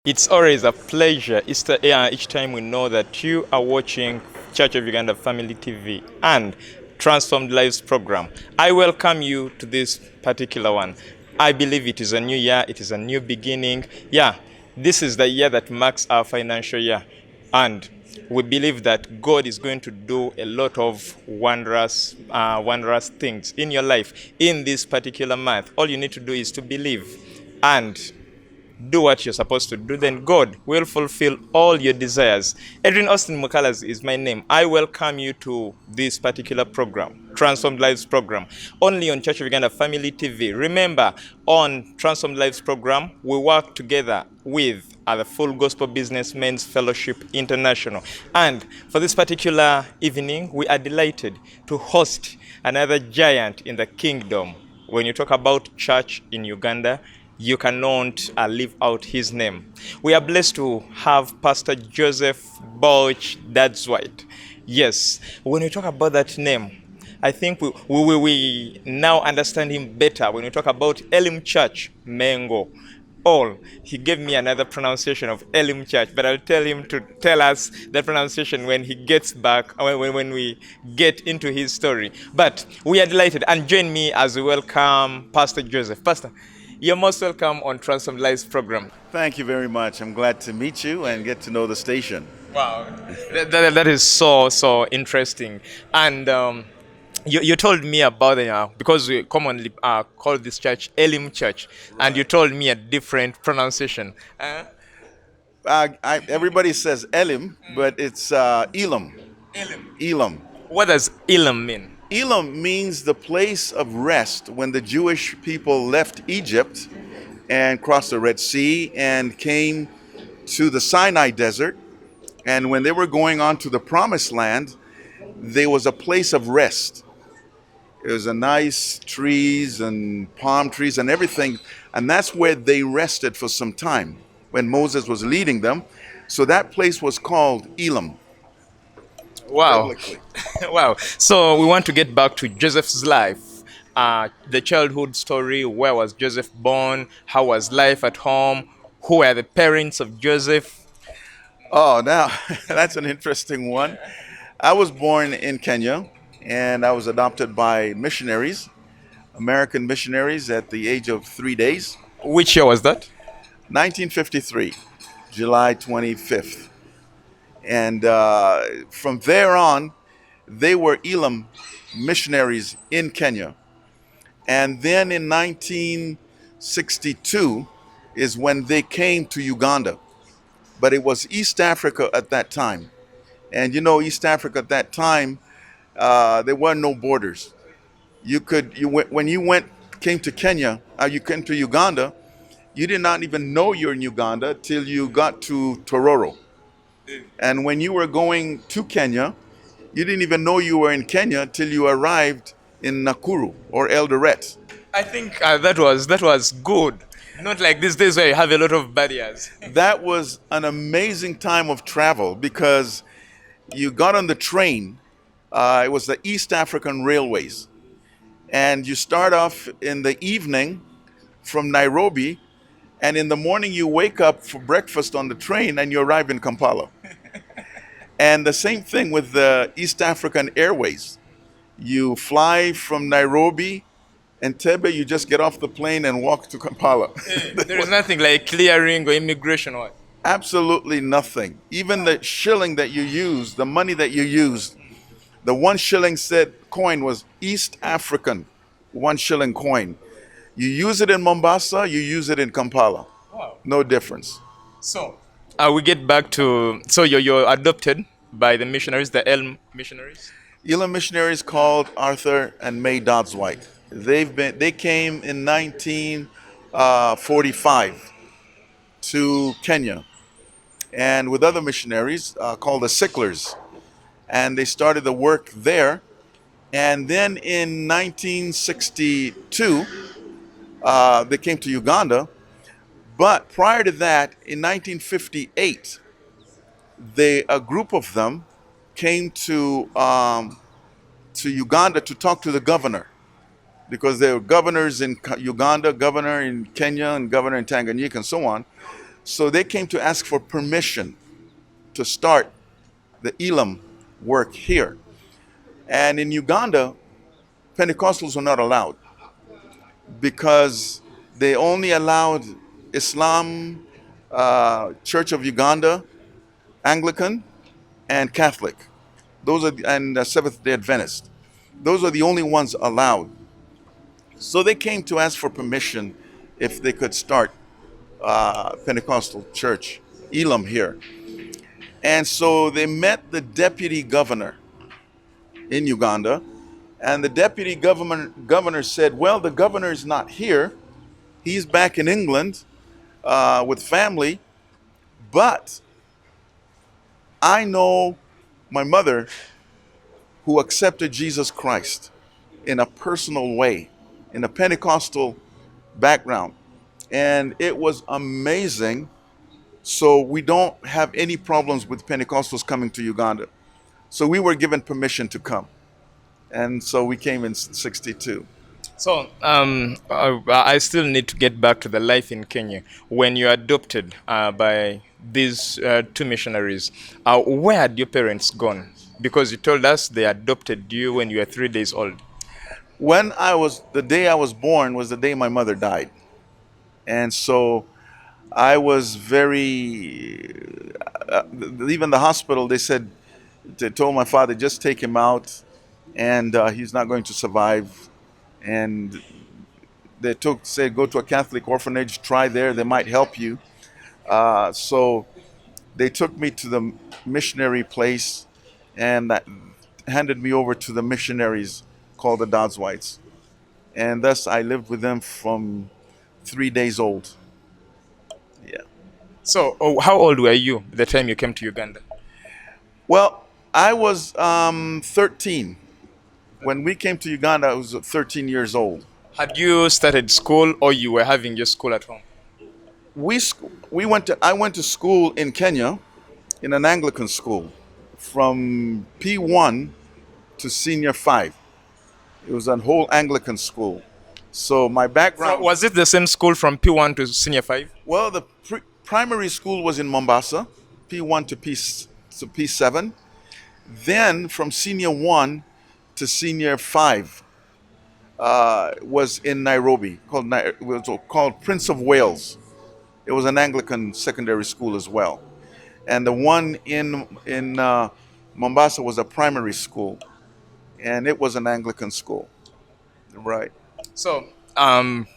It's always a pleasure each time we know that you are watching Church of Uganda Family TV and Transformed Lives program. I welcome you to this particular one. I believe it is a new year, it is a new beginning. Yeah, this is the year that marks our financial year. And we believe that God is going to do a lot of wondrous things in your life in this particular month. All you need to do is to believe and do what you're supposed to do, then God will fulfill all your desires. Edwin Austin Mukalas is my name. I welcome you to this particular program, Transformed Lives program, only on Church of Uganda Family TV. Remember, on Transformed Lives program, we work together with the Full Gospel Businessmen's Fellowship International. And for this particular evening, we are delighted to host another giant in the kingdom. When you talk about church in Uganda, you cannot leave out his name. We are blessed to have Pastor Joseph Butch Dodsweit. Yes, when we talk about that name, I think we now understand him better when we talk about Elim Church, Mengo. All. He gave me another pronunciation of Elim Church, but I'll tell him to tell us the pronunciation when he gets back, when we get into his story. But we are delighted, and join me as we welcome Pastor Joseph. Pastor, you're most welcome on Transform Lives program. Thank you very much. I'm glad to meet you and get to know the station. Wow, that is so interesting. And you told me about the because we commonly call this church Elim Church, and you told me a different pronunciation. Everybody says Elim, but it's Elam. Elim. Elam. What does Elim mean? Elam means the place of rest when the Jewish people left Egypt and crossed the Red Sea and came to the Sinai Desert. And when they were going on to the Promised Land, there was a place of rest. It was a nice trees and palm trees and everything. And that's where they rested for some time when Moses was leading them. So that place was called Elam. Wow. Wow. So we want to get back to Joseph's life. The childhood story. Where was Joseph born? How was life at home? Who were the parents of Joseph? Oh, now that's an interesting one. I was born in Kenya and I was adopted by missionaries, American missionaries, at the age of 3 days. Which year was that? 1953, July 25th. And from there on, they were Elam missionaries in Kenya. And then in 1962 is when they came to Uganda. But it was East Africa at that time. And you know, East Africa at that time, there were no borders. When you came to Kenya, you came to Uganda, you did not even know you're in Uganda till you got to Tororo. And when you were going to Kenya, you didn't even know you were in Kenya till you arrived in Nakuru or Eldoret. I think that was good. Not like these days where you have a lot of barriers. That was an amazing time of travel because you got on the train. It was the East African Railways. And you start off in the evening from Nairobi, and in the morning you wake up for breakfast on the train and you arrive in Kampala. And the same thing with the East African Airways. You fly from Nairobi, Entebbe, you just get off the plane and walk to Kampala. There is nothing like clearing or immigration or what? Absolutely nothing. Even the shilling that you used, the money that you used, the 1 shilling said coin was East African 1 shilling coin. You use it in Mombasa, you use it in Kampala. Wow. No difference. So we get back to, so you're adopted by the missionaries, the Elm missionaries? Elam missionaries called Arthur and May Dodsweit. They came in 1945 to Kenya, and with other missionaries called the Sicklers, and they started the work there. And then in 1962, they came to Uganda. But prior to that, in 1958, a group of them came to Uganda to talk to the governor, because there were governors in Uganda, governor in Kenya, and governor in Tanganyika, and so on. So they came to ask for permission to start the Elam work here. And in Uganda, Pentecostals were not allowed because they only allowed Islam, Church of Uganda, Anglican, and Catholic. Those are and Seventh Day Adventist. Those are the only ones allowed. So they came to ask for permission if they could start Pentecostal church, Elam here. And so they met the deputy governor in Uganda, and the deputy governor said, "Well, the governor is not here; he's back in England with family. But I know my mother who accepted Jesus Christ in a personal way, in a Pentecostal background, and it was amazing. So we don't have any problems with Pentecostals coming to Uganda." So we were given permission to come. And so we came in 62. So I still need to get back to the life in Kenya. When you adopted by these two missionaries, where had your parents gone? Because you told us they adopted you when you were 3 days old. The day I was born was the day my mother died. And so I was even the hospital, they told my father, just take him out and he's not going to survive. And they said, go to a Catholic orphanage, try there, they might help you. So they took me to the missionary place and that handed me over to the missionaries called the Dodsweits. And thus I lived with them from 3 days old. Yeah. So how old were you the time you came to Uganda? Well, I was 13. When we came to Uganda, I was 13 years old. Had you started school or you were having your school at home? I went to school in Kenya in an Anglican school from P1 to senior 5. It was a whole Anglican school. So my So background was it the same school from P1 to senior 5? well, the primary school was in Mombasa, P1 to P7. Then from senior 1 to senior 5 was in Nairobi, it was called Prince of Wales. It was an Anglican secondary school as well. And the one in Mombasa was a primary school, and it was an Anglican school. Right. So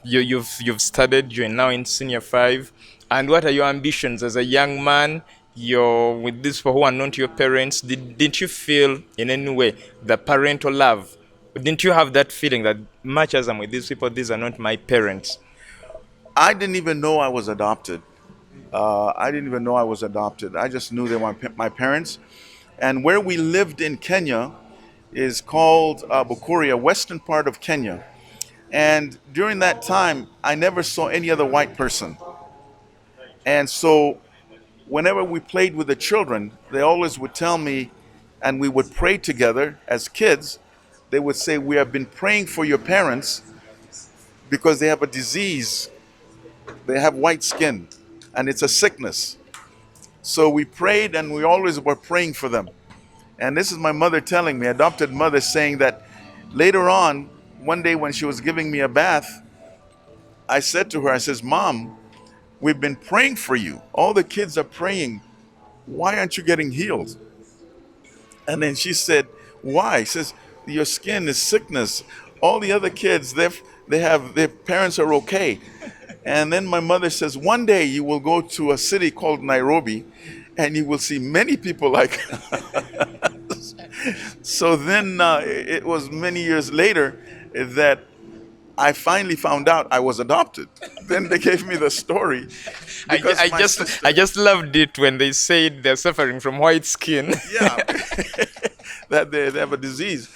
you've studied. You're now in senior 5. And what are your ambitions as a young man? You're with these people who are known to your parents. Didn't you feel in any way the parental love? Didn't you have that feeling that much as I'm with these people, these are not my parents? I didn't even know I was adopted. I just knew they were my parents. And where we lived in Kenya is called Bukuria, western part of Kenya. And during that time, I never saw any other white person. And so whenever we played with the children, they always would tell me, and we would pray together as kids. They would say, "We have been praying for your parents because they have a disease. They have white skin, and it's a sickness." So we prayed, and we always were praying for them. And this is my mother telling me, adopted mother, saying that later on, one day when she was giving me a bath, I said to her, I says, "Mom, we've been praying for you. All the kids are praying. Why aren't you getting healed?" And then she said, "Why?" She says, "Your skin is sickness. All the other kids, their parents are okay." And then my mother says, "One day you will go to a city called Nairobi and you will see many people like us." So then it was many years later that I finally found out I was adopted. Then they gave me the story. I just loved it when they said they're suffering from white skin. Yeah, that they have a disease.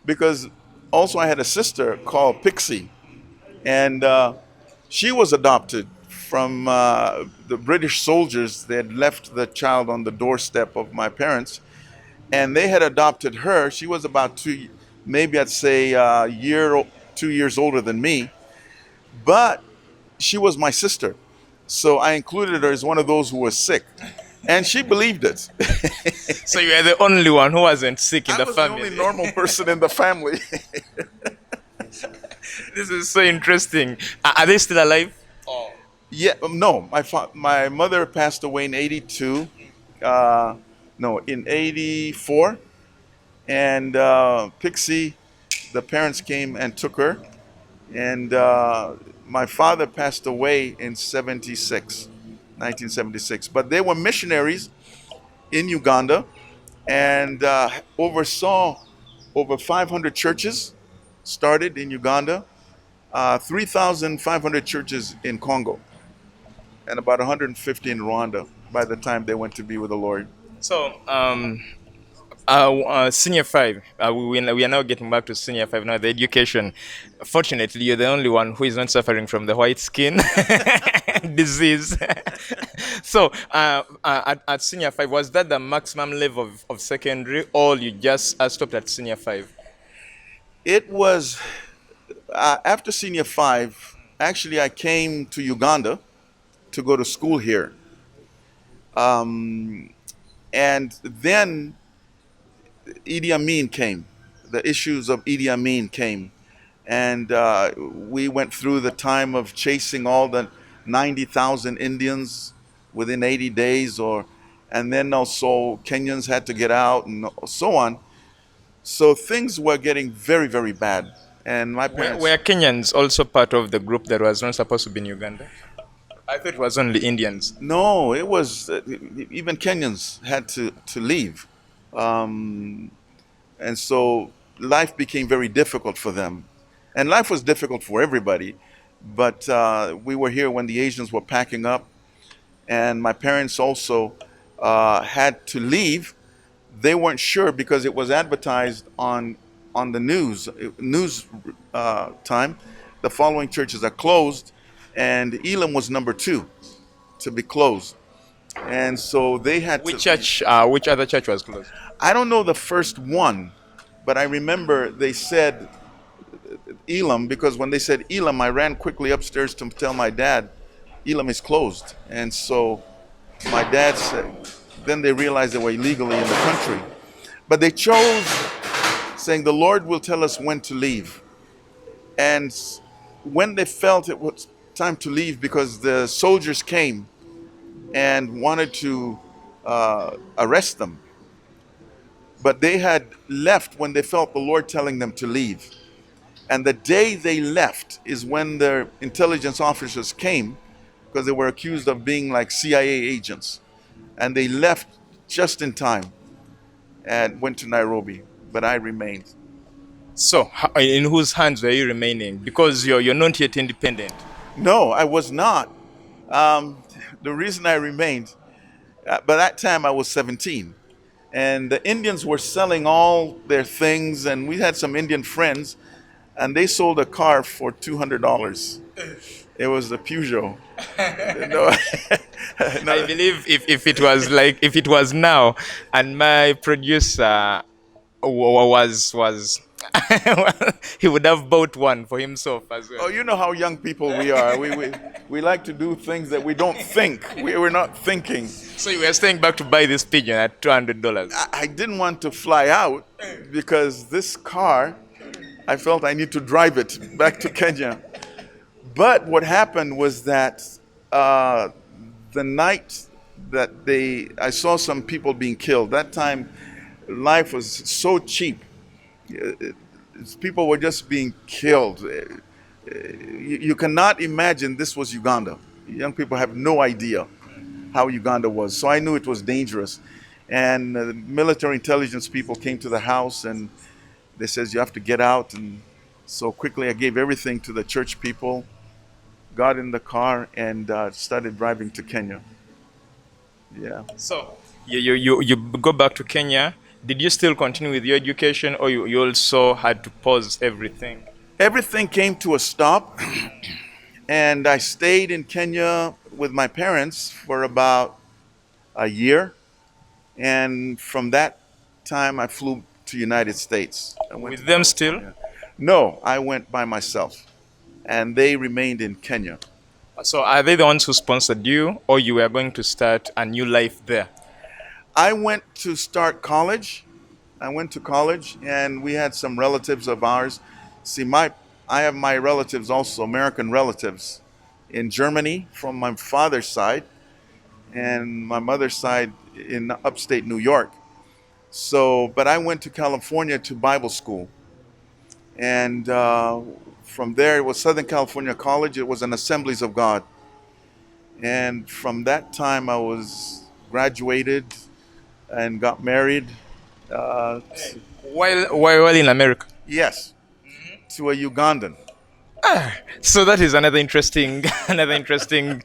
Because also I had a sister called Pixie, and she was adopted from the British soldiers. They had left the child on the doorstep of my parents, and they had adopted her. She was about maybe I'd say a year, 2 years older than me, but she was my sister. So I included her as one of those who was sick. And she believed it. So you are the only one who wasn't sick in I the was the only family. normal person in the family. This is so interesting. Are they still alive? Oh. Yeah, no, my mother passed away in 82. Uh, no, in 84. And Pixie, the parents came and took her. And my father passed away in 76, 1976. But they were missionaries in Uganda and oversaw over 500 churches started in Uganda, 3,500 churches in Congo, and about 150 in Rwanda by the time they went to be with the Lord. So, senior five. We are now getting back to senior five now. The education. Fortunately, you're the only one who is not suffering from the white skin disease. So, at senior five, was that the maximum level of secondary, or you just stopped at senior five? It was after senior five, actually, I came to Uganda to go to school here. And then Idi Amin came. The issues of Idi Amin came. And we went through the time of chasing all the 90,000 Indians within 80 days, and then also Kenyans had to get out and so on. So things were getting very, very bad. And my parents. Were Kenyans also part of the group that was not supposed to be in Uganda? I thought it was only Indians. No, it was even Kenyans had to leave. And so life became very difficult for them. And life was difficult for everybody. But we were here when the Asians were packing up. And my parents also had to leave. They weren't sure because it was advertised on the news time. The following churches are closed. And Elam was number 2 to be closed. And so they had Which to. church? Which other church was closed? I don't know the first one, but I remember they said Elam because when they said Elam, I ran quickly upstairs to tell my dad, Elam is closed. And so my dad said, then they realized they were illegally in the country. But they chose saying the Lord will tell us when to leave. And when they felt it was time to leave because the soldiers came and wanted to arrest them. But they had left when they felt the Lord telling them to leave. And the day they left is when the intelligence officers came because they were accused of being like CIA agents. And they left just in time and went to Nairobi. But I remained. So, in whose hands were you remaining? Because you're not yet independent. No, I was not. The reason I remained, by that time I was 17. And the Indians were selling all their things, and we had some Indian friends, and they sold a car for $200. It was the Peugeot. No, I believe if it was now, and my producer was he would have bought one for himself as well. oh, you know how young people we are. We like to do things that we don't think. We're not thinking. So you were staying back to buy this pigeon at $200. I didn't want to fly out because this car, I felt I need to drive it back to Kenya. But what happened was that the night that I saw some people being killed. That time, life was so cheap. People were just being killed. You cannot imagine this was Uganda. Young people have no idea how Uganda was. So I knew it was dangerous. And military intelligence people came to the house and they says, you have to get out. And so quickly I gave everything to the church people, got in the car and started driving to Kenya. Yeah. So you go back to Kenya. Did you still continue with your education, or you also had to pause everything? Everything came to a stop. And I stayed in Kenya with my parents for about a year. And from that time, I flew to United States. With them still? No, I went by myself. And they remained in Kenya. So are they the ones who sponsored you, or you were going to start a new life there? I went to start college. I went to college, and we had some relatives of ours. See, I have my relatives also, American relatives, in Germany from my father's side, and my mother's side in upstate New York. So, but I went to California to Bible school, and from there it was Southern California College. It was an Assemblies of God, and from that time I was graduated and got married. Uh, While in America. yes, to a Ugandan. So that is another interesting, another interesting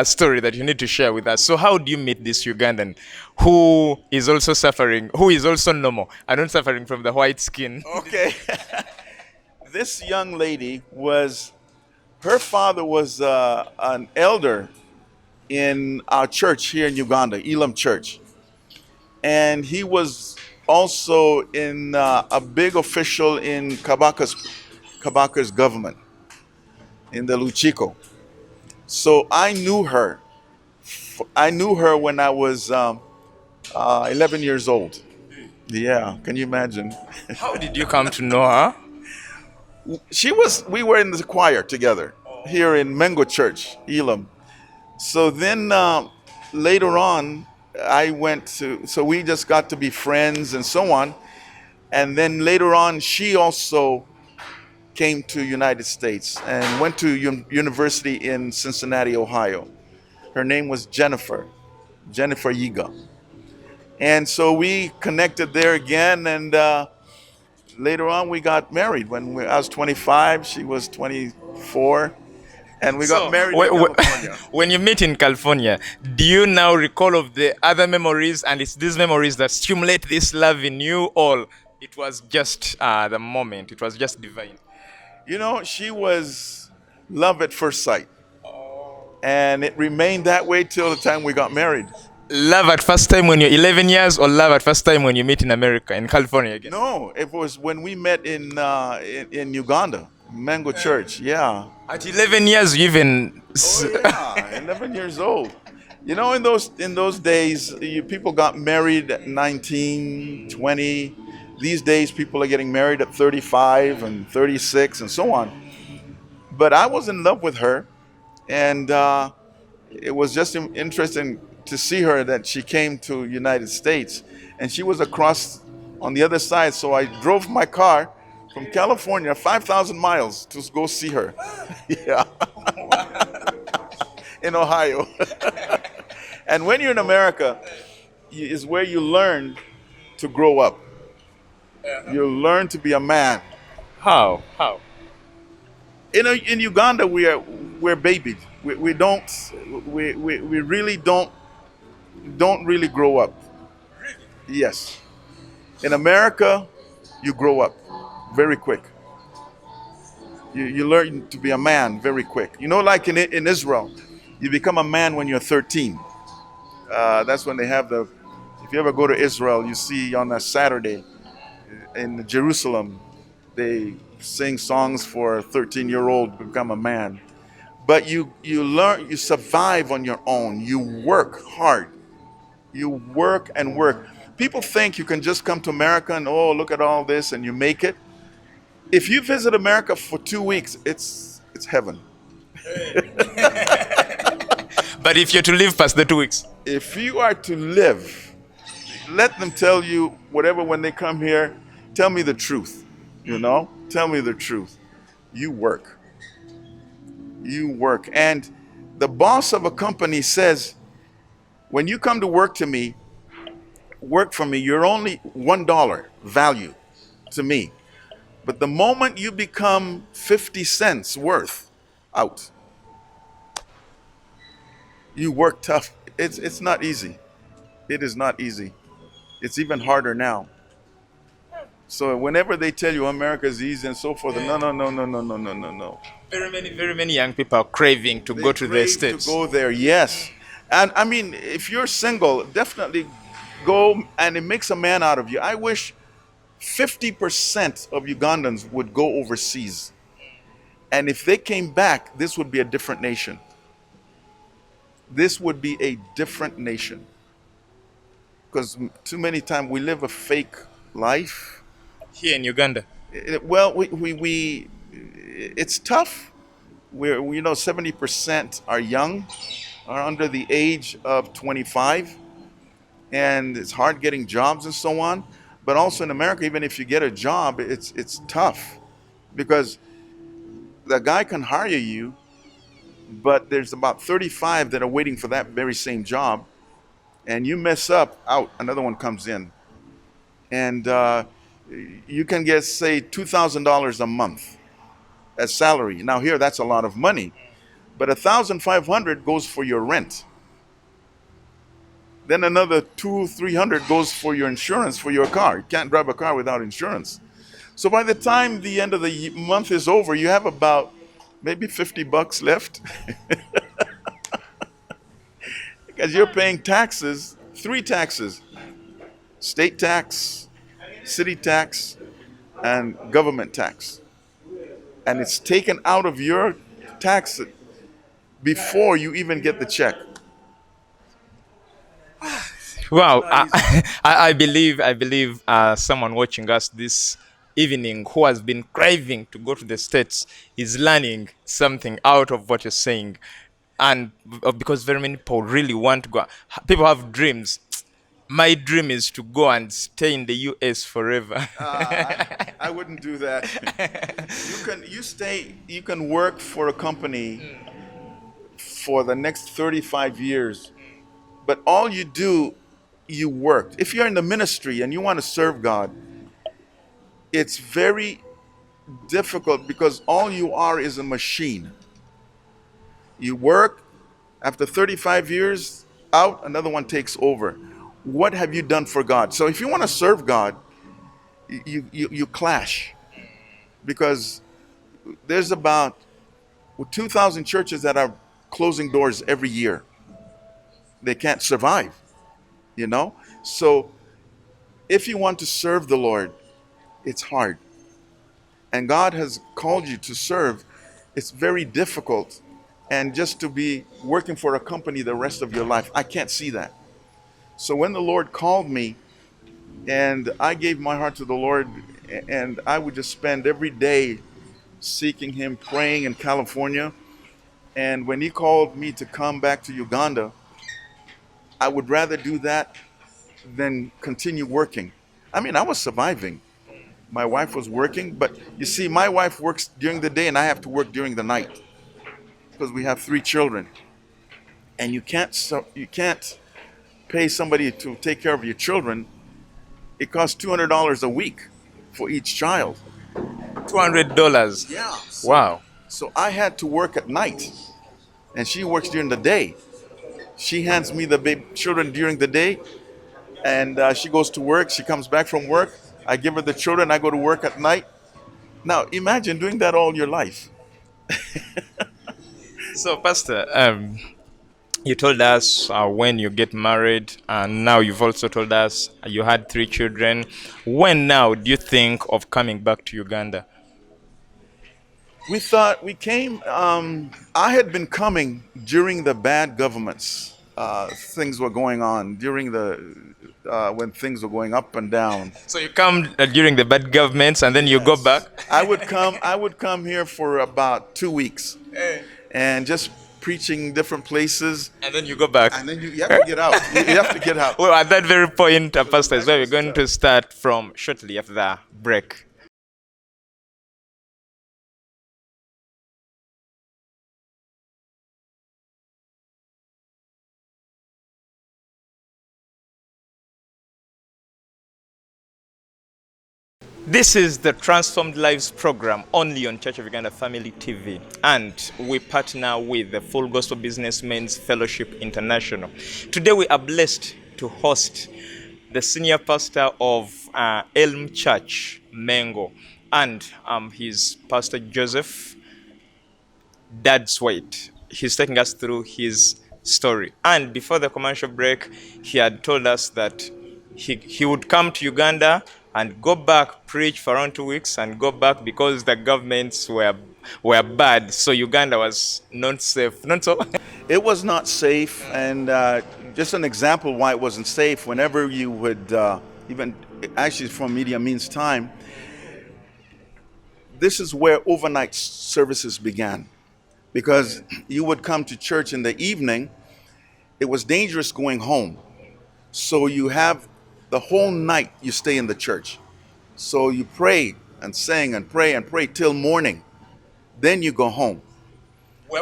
story that you need to share with us. So how do you meet this Ugandan, who is also suffering, who is also normal and not suffering from the white skin? Okay. This young lady was, her father was an elder in our church here in Uganda, Elam Church. And he was also in a big official in Kabaka's government, in the Luchiko. So I knew her. I knew her when I was 11 years old. Yeah, can you imagine? How did you come to know her? We were in the choir together here in Mengo Church, Elam. So then later on, so we just got to be friends and so on. And then later on, she also came to United States and went to university in Cincinnati, Ohio. Her name was Jennifer Yiga. And so we connected there again, and later on we got married. I was 25, she was 24, and we got married in California. When you meet in California, do you now recall of the other memories, and it's these memories that stimulate this love in you, or it was just the moment, it was just divine? You know, she was love at first sight. And it remained that way till the time we got married. Love at first time when you're 11 years, or love at first time when you meet in America, in California again? No, it was when we met in Uganda, Mango Church. Yeah. At 11 years, you even. Oh yeah, 11 years old. You know, in those days, people got married at 19, 20. These days, people are getting married at 35 and 36 and so on. But I was in love with her, and it was just interesting to see her that she came to United States, and she was across on the other side. So I drove my car from California 5,000 miles to go see her. Yeah. In Ohio. And when you're in America, is where you learn to grow up. You learn to be a man. How? How? In Uganda, we're babied. We don't we really don't really grow up. Yes. In America, you grow up very quick. You learn to be a man very quick. You know, like in Israel, you become a man when you're 13. That's when they have if you ever go to Israel, you see on a Saturday in Jerusalem, they sing songs for a 13-year-old to become a man. But you learn, you survive on your own. You work hard. You work and work. People think you can just come to America and, oh, look at all this, and you make it. If you visit America for 2 weeks, it's heaven. But if you're to live past the 2 weeks? If you are to live, let them tell you whatever when they come here, tell me the truth, you know? Tell me the truth. You work. You work. And the boss of a company says, when you come to work for me, you're only $1 value to me. But the moment you become 50 cents worth, out. You work tough. It's not easy. It is not easy. It's even harder now. So whenever they tell you America is easy and so forth, no. Very many young people are craving to go to the States. To go there, yes. And I mean, if you're single, definitely go, and it makes a man out of you. I wish 50% of Ugandans would go overseas. And if they came back, this would be a different nation. this would be a different nation. Because too many times we live a fake life. Here in Uganda. Well, it's tough. You know, 70% are young, are under the age of 25, and it's hard getting jobs and so on. But also in America, even if you get a job, it's tough because the guy can hire you, but there's about 35 that are waiting for that very same job, and you mess up, out, another one comes in, and you can get, say, $2,000 a month as salary. Now here, that's a lot of money, but 1,500 goes for your rent. Then another 200-300 goes for your insurance for your car. You can't drive a car without insurance. So by the time the end of the month is over, you have about maybe $50 left because you're paying taxes, three taxes: state tax, city tax, and government tax. And it's taken out of your tax before you even get the check. Wow, I believe someone watching us this evening who has been craving to go to the States is learning something out of what you're saying. And because very many people really want to go, people have dreams. My dream is to go and stay in the US forever. I wouldn't do that. You can work for a company for the next 35 years, but all you do, you work. If you're in the ministry and you want to serve God, it's very difficult because all you are is a machine. You work, after 35 years, out, another one takes over. What have you done for God? So if you want to serve God, you clash, because there's about 2,000 churches that are closing doors every year. They can't survive, you know? So if you want to serve the Lord, it's hard. And God has called you to serve. It's very difficult. And just to be working for a company the rest of your life, I can't see that. So when the Lord called me and I gave my heart to the Lord, and I would just spend every day seeking Him, praying in California. And when He called me to come back to Uganda, I would rather do that than continue working. I mean, I was surviving. My wife was working, but you see, my wife works during the day and I have to work during the night because we have 3 children. And you can't pay somebody to take care of your children. It costs $200 a week for each child. $200. Yeah. Wow. So I had to work at night, and she works during the day. She hands me the children during the day, and she goes to work. She comes back from work. I give her the children. I go to work at night. Now imagine doing that all your life. So, Pastor, you told us when you get married, and now you've also told us you had 3 children. When now do you think of coming back to Uganda? We thought we came. I had been coming during the bad governments. Things were going on during when things were going up and down. So you come during the bad governments, and then you go back. I would come. I would come here for about 2 weeks, and just preaching different places. And then you go back. And then you have to get out. You have to get out. Well, at that very point, Pastor, is where we're going to start from shortly after the break. This is the Transformed Lives program only on Church of Uganda Family TV, and we partner with the Full Gospel Businessmen's Fellowship International. Today we are blessed to host the senior pastor of Elm Church, Mengo, and his Pastor Joseph Dodsweit. He's taking us through his story. And before the commercial break, he had told us that he would come to Uganda and go back, preach for around 2 weeks, and go back because the governments were bad. So Uganda was not safe. Not so. It was not safe, and just an example why it wasn't safe. Whenever you would, even actually from Idi Amin's time, this is where overnight services began, because you would come to church in the evening. It was dangerous going home, so you have the whole night you stay in the church. So you pray and sing and pray till morning. Then you go home.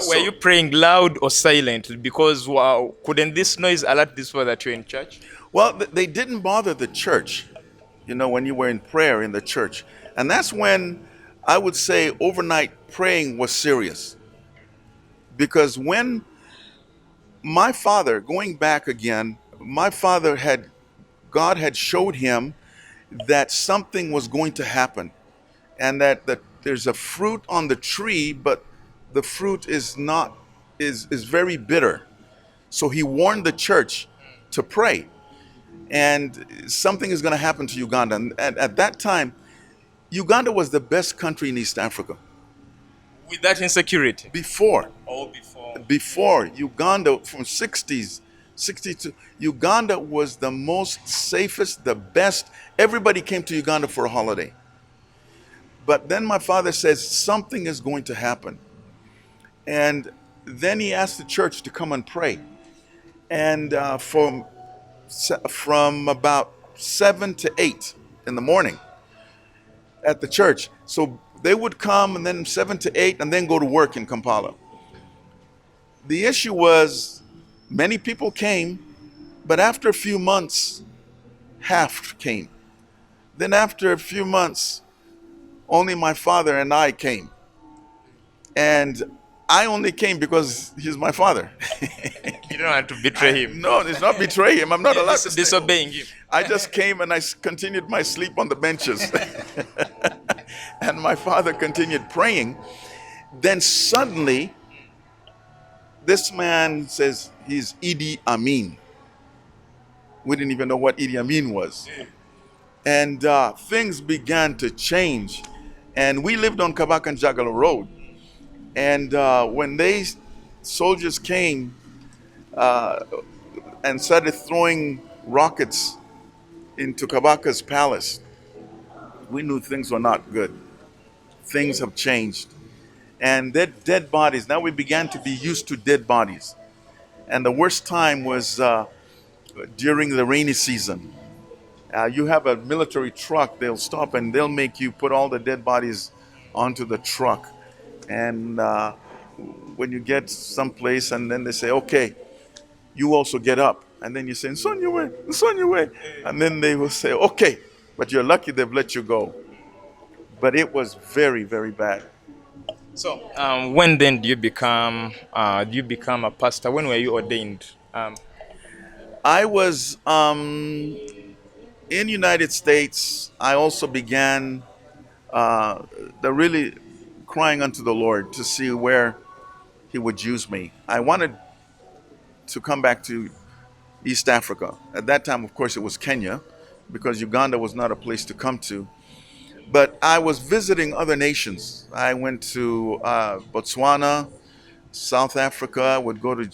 Were you praying loud or silently? Because wow, couldn't this noise alert this way that you're in church? Well, they didn't bother the church, when you were in prayer in the church. And that's when I would say overnight praying was serious. Because when my father, going back again, God had showed him that something was going to happen, and that there's a fruit on the tree, but the fruit is not, is very bitter. So he warned the church to pray, and something is going to happen to Uganda. And at that time, Uganda was the best country in East Africa. With that insecurity? Before. Oh, before. Before, Uganda, from 60s, 62, Uganda was the most safest, the best. Everybody came to Uganda for a holiday. But then my father says something is going to happen. And then he asked the church to come and pray. And from about 7 to 8 in the morning at the church. So they would come, and then 7 to 8, and then go to work in Kampala. The issue was many people came, but after a few months, half came. Then after a few months, only my father and I came. And I only came because he's my father. You don't have to betray him. No, it's not betray him. I'm not allowed to disobeying him. I just came and I continued my sleep on the benches. And my father continued praying. Then suddenly, this man says he's Idi Amin. We didn't even know what Idi Amin was. And things began to change. And we lived on Kabaka and Jagala Road. And when soldiers came and started throwing rockets into Kabaka's palace, we knew things were not good. Things have changed. And dead bodies, now we began to be used to dead bodies. And the worst time was during the rainy season. You have a military truck, they'll stop and they'll make you put all the dead bodies onto the truck. And when you get someplace, and then they say, okay, you also get up. And then you say, Nsonyewe. And then they will say, okay, but you're lucky they've let you go. But it was very, very bad. So when then do you become a pastor? When were you ordained? I was in United States. I also began the really crying unto the Lord to see where he would use me. I wanted to come back to East Africa. At that time, of course, it was Kenya, because Uganda was not a place to come to. But I was visiting other nations. I went to Botswana, South Africa. I would go to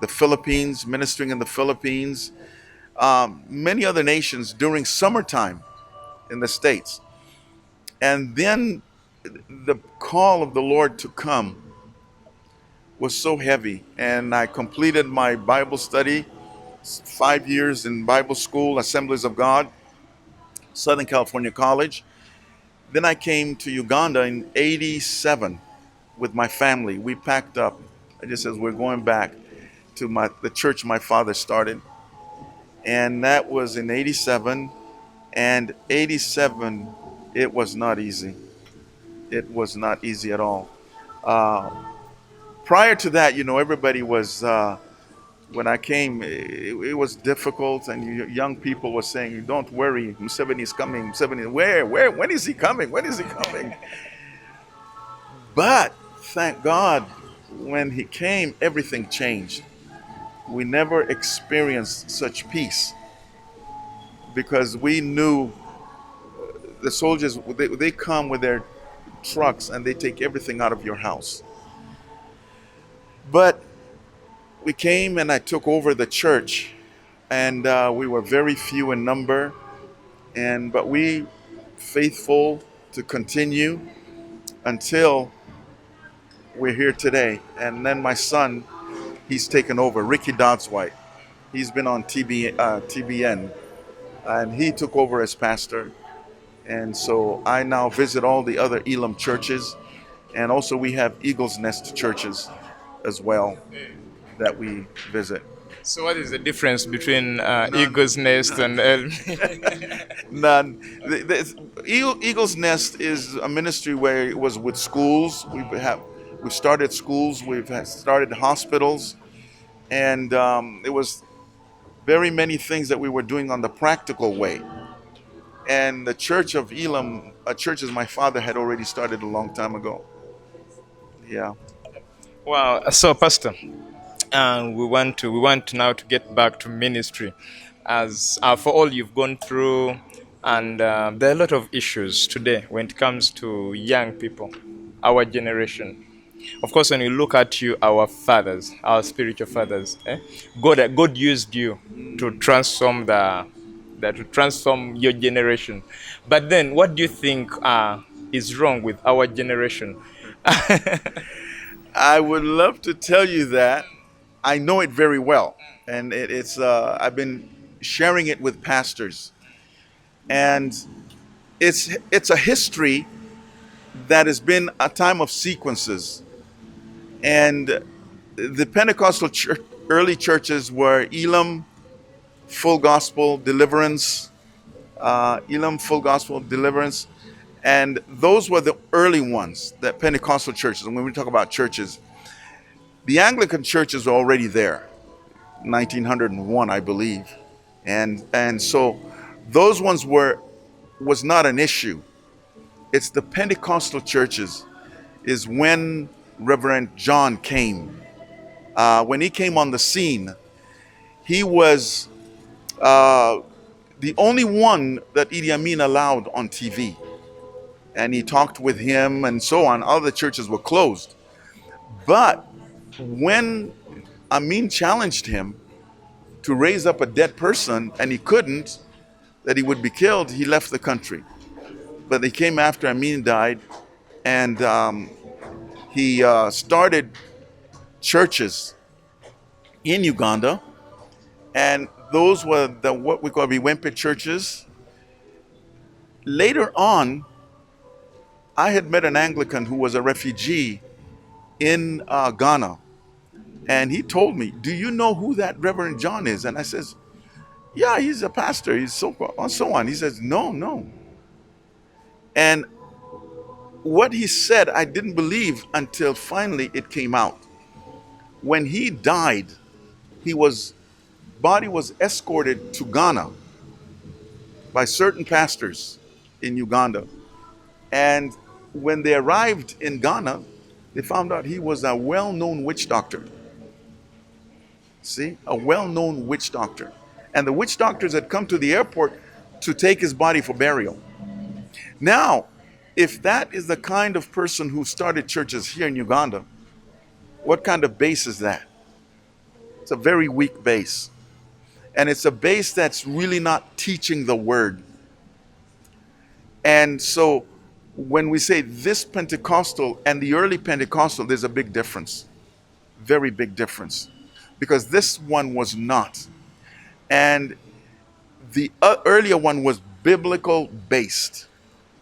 the Philippines, ministering in the Philippines, many other nations during summertime in the States. And then the call of the Lord to come was so heavy. And I completed my Bible study, 5 years in Bible school, Assemblies of God, Southern California College. Then I came to Uganda in 87 with my family. We packed up. I just said, we're going back to the church my father started. And that was in 87. And 87, it was not easy. It was not easy at all. Prior to that, everybody was, when I came, it was difficult, and young people were saying, don't worry, Museveni is coming. Museveni, where, when is he coming? When is he coming? But thank God, when he came, everything changed. We never experienced such peace, because we knew the soldiers, they come with their trucks and they take everything out of your house. But we came and I took over the church, and we were very few in number, and but we faithful to continue until we're here today. And then my son, he's taken over, Ricky Dodsweit. He's been on TBN, and he took over as pastor. And so I now visit all the other Elam churches, and also we have Eagle's Nest churches as well that we visit. So what is the difference between None. Eagle's Nest and None. Eagle's Nest is a ministry where it was with schools. We've started schools. Started hospitals, and it was very many things that we were doing on the practical way. And the Church of Elam, a church as my father had already started a long time ago. Yeah. Wow. So, Pastor, we want now to get back to ministry, as for all you've gone through, and there are a lot of issues today when it comes to young people, our generation. Of course, when you look at you, our fathers, our spiritual fathers, God used you to transform to transform your generation. But then, what do you think is wrong with our generation? I would love to tell you that. I know it very well, and it's I've been sharing it with pastors, and it's a history that has been a time of sequences. And the Pentecostal early churches were Elam, Full Gospel, Deliverance, Elam, Full Gospel, Deliverance, and those were the early ones, the Pentecostal churches. And when we talk about churches, the Anglican churches were already there, 1901, I believe, and so those ones was not an issue. It's the Pentecostal churches is when Reverend John came. When he came on the scene, he was the only one that Idi Amin allowed on TV. And he talked with him and so on. Other churches were closed. But when Amin challenged him to raise up a dead person, and he couldn't, that he would be killed, he left the country. But they came after Amin died, and he started churches in Uganda, and those were what we call Biwempe churches. Later on, I had met an Anglican who was a refugee in Ghana, and he told me, "Do you know who that Reverend John is?" And I says, "Yeah, he's a pastor. He's so on." He says, "No, no." And what he said, I didn't believe until finally it came out. When he died, body was escorted to Ghana by certain pastors in Uganda. And when they arrived in Ghana, they found out he was a well-known witch doctor. See, a well-known witch doctor. And the witch doctors had come to the airport to take his body for burial. Now, if that is the kind of person who started churches here in Uganda, what kind of base is that? It's a very weak base. And it's a base that's really not teaching the word. And so when we say this Pentecostal and the early Pentecostal, there's a big difference. Very big difference. Because this one was not. And the earlier one was biblical based.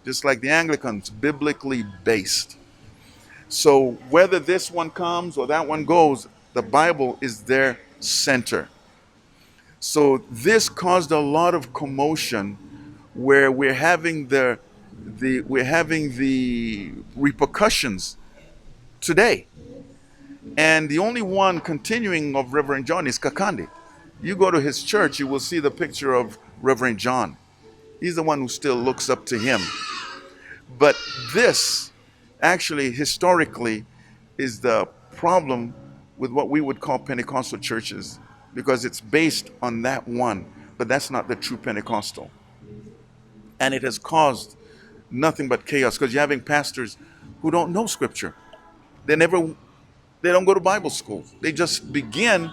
Just like the Anglicans, biblically based. So whether this one comes or that one goes, the Bible is their center. So this caused a lot of commotion, where we're having the repercussions today. And the only one continuing of Reverend John is Kakande. You go to his church, you will see the picture of Reverend John. He's the one who still looks up to him. But this actually historically is the problem with what we would call Pentecostal churches, because it's based on that one, but that's not the true Pentecostal. And it has caused nothing but chaos, because you're having pastors who don't know scripture. They never They don't go to Bible school. They just begin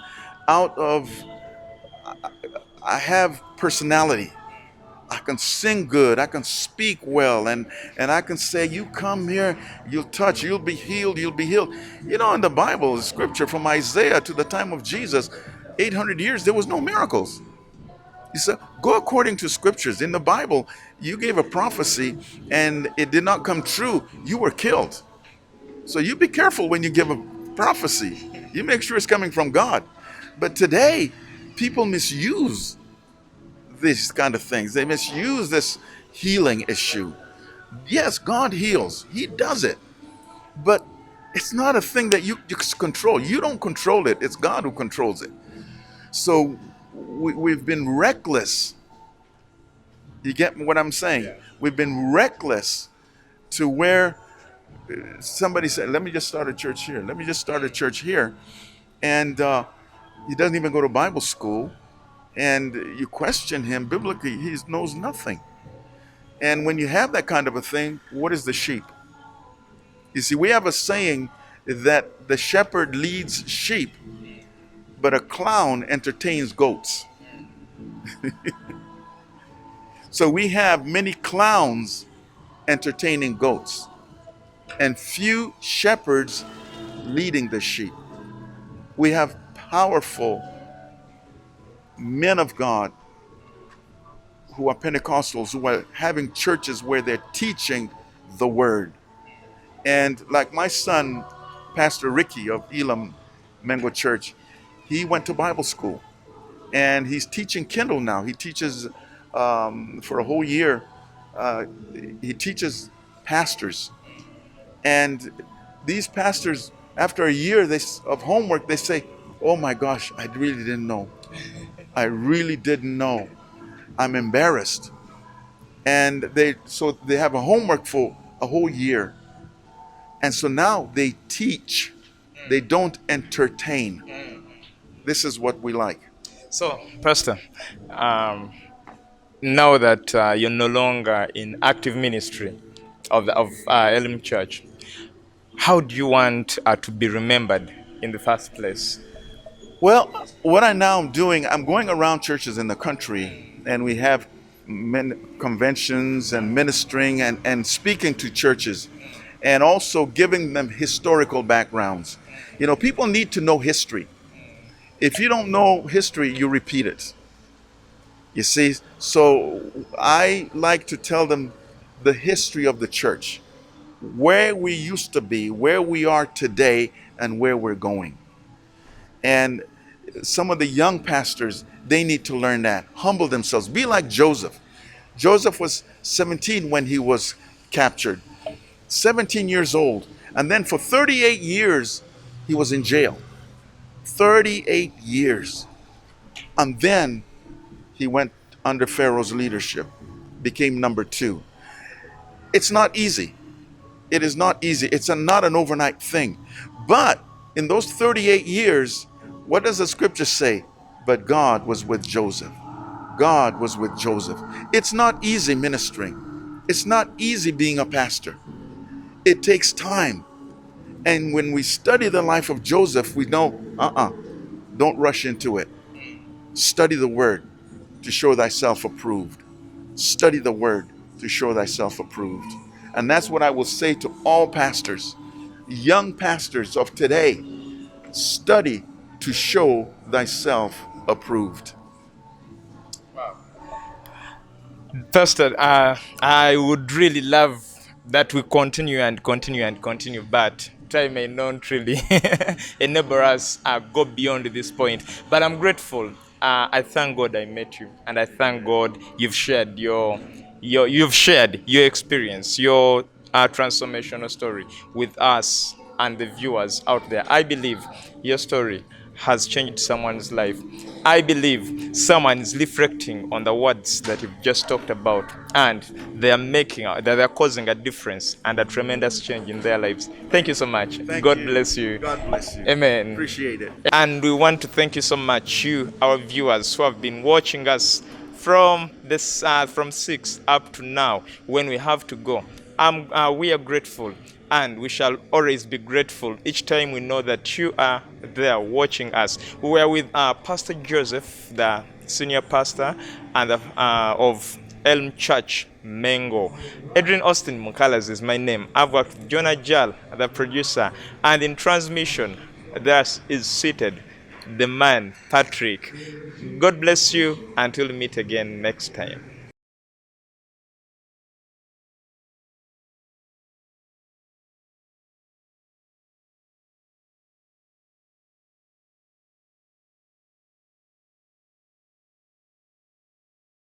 out of, I have personality. I can sing good. I can speak well. And I can say, you come here, you'll touch, you'll be healed, you'll be healed. You know, in the Bible, the scripture from Isaiah to the time of Jesus, 800 years, there was no miracles. He said, go according to scriptures. In the Bible, you gave a prophecy and it did not come true. You were killed. So you be careful when you give a prophecy. You make sure it's coming from God. But today, people misuse these kind of things. They misuse this healing issue. Yes, God heals. He does it. But it's not a thing that you control. You don't control it. It's God who controls it. So we've been reckless. You get what I'm saying? Yeah. We've been reckless to where somebody said, let me just start a church here. Let me just start a church here. And he doesn't even go to Bible school. And you question him biblically, he knows nothing. And when you have that kind of a thing, what is the sheep? You see, we have a saying that the shepherd leads sheep, but a clown entertains goats. So we have many clowns entertaining goats and few shepherds leading the sheep. We have powerful men of God who are Pentecostals, who are having churches where they're teaching the word. And like my son, Pastor Ricky of Elam Mengo Church, he went to Bible school and he's teaching Kindle now. He teaches for a whole year. He teaches pastors. And these pastors, after a year of homework, they say, oh my gosh, I really didn't know. I really didn't know. I'm embarrassed. And they have a homework for a whole year. And so now they teach. They don't entertain. This is what we like. So, Pastor, now that you're no longer in active ministry of Elim Church, how do you want to be remembered in the first place? Well, what I now am doing, I'm going around churches in the country, and we have conventions and ministering and speaking to churches, and also giving them historical backgrounds. You know, people need to know history. If you don't know history, you repeat it. You see, so I like to tell them the history of the church, where we used to be, where we are today, and where we're going. And some of the young pastors, they need to learn that. Humble themselves. Be like Joseph. Joseph was 17 when he was captured. 17 years old. And then for 38 years, he was in jail. 38 years. And then he went under Pharaoh's leadership, became number 2. It's not easy. It is not easy. It's not an overnight thing. But in those 38 years, what does the scripture say? But God was with Joseph. God was with Joseph. It's not easy ministering. It's not easy being a pastor. It takes time. And when we study the life of Joseph, we know, don't rush into it. Study the word to show thyself approved. Study the word to show thyself approved. And that's what I will say to all pastors, young pastors of today. Study to show thyself approved. Wow. Pastor, I would really love that we continue, but time may not really enable us go beyond this point. But I'm grateful. I thank God I met you, and I thank God you've shared your experience, your transformational story with us and the viewers out there. I believe your story has changed someone's life. I believe someone is reflecting on the words that you've just talked about, and they are causing a difference and a tremendous change in their lives. Thank you so much. God bless you. God bless you. Amen. Appreciate it. And we want to thank you so much, you, our viewers who have been watching us from 6 up to now when we have to go. We are grateful. and we shall always be grateful each time we know that you are there watching us. We were with Pastor Joseph, the senior pastor and of Elm Church, Mengo. Adrian Austin Mukalas is my name. I've worked with Jonah Jal, the producer, and in transmission, there is seated the man, Patrick. God bless you until we meet again next time.